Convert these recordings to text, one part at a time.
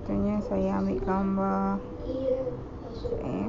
Contohnya saya ambil gambar. Okay.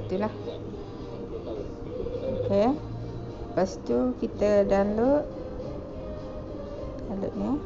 Itulah. Okay. Lepas tu kita download ni.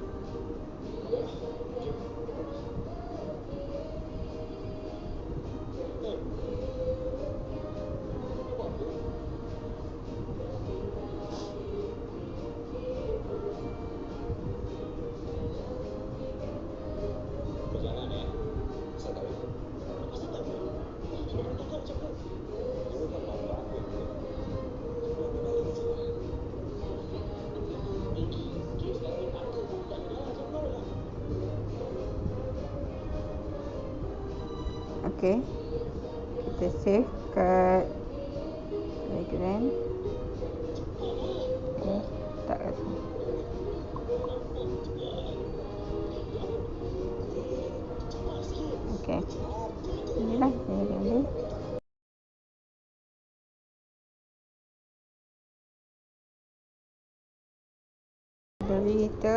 Okay, kita save kat background. Okay, tak kat sini. Okay, inilah saya ambil. Dari kita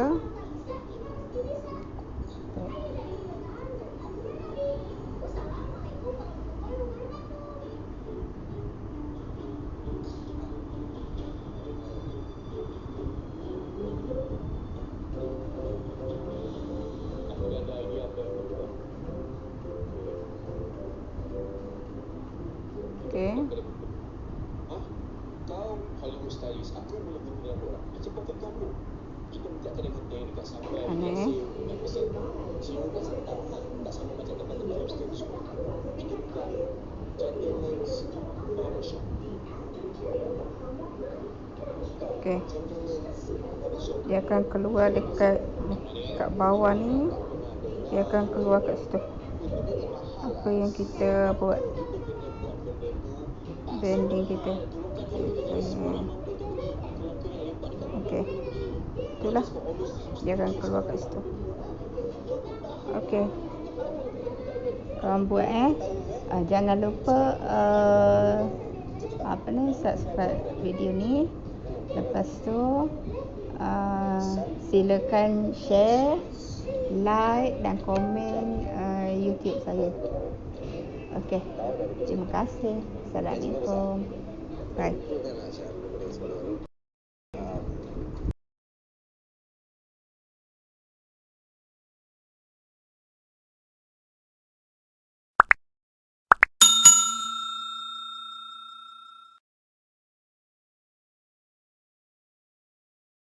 okay. Kau Hollywood stylist, aku boleh guna orang. Cepat kamu. Kita minta kena guna dekat sampai Aneh. Semua kan tak sama macam tempat-tempat hostel tu semua. Ini bukan gentleman's barbershop. Okay. Dia akan keluar dekat bawah ni. Dia akan keluar kat situ. Apa yang kita buat, branding kita. Okay, itulah, dia akan keluar kat situ. Okay, korang buat jangan lupa subscribe video ni. Lepas tu silakan share, like dan komen YouTube saya. Okey. Terima kasih. Assalamualaikum. Bye.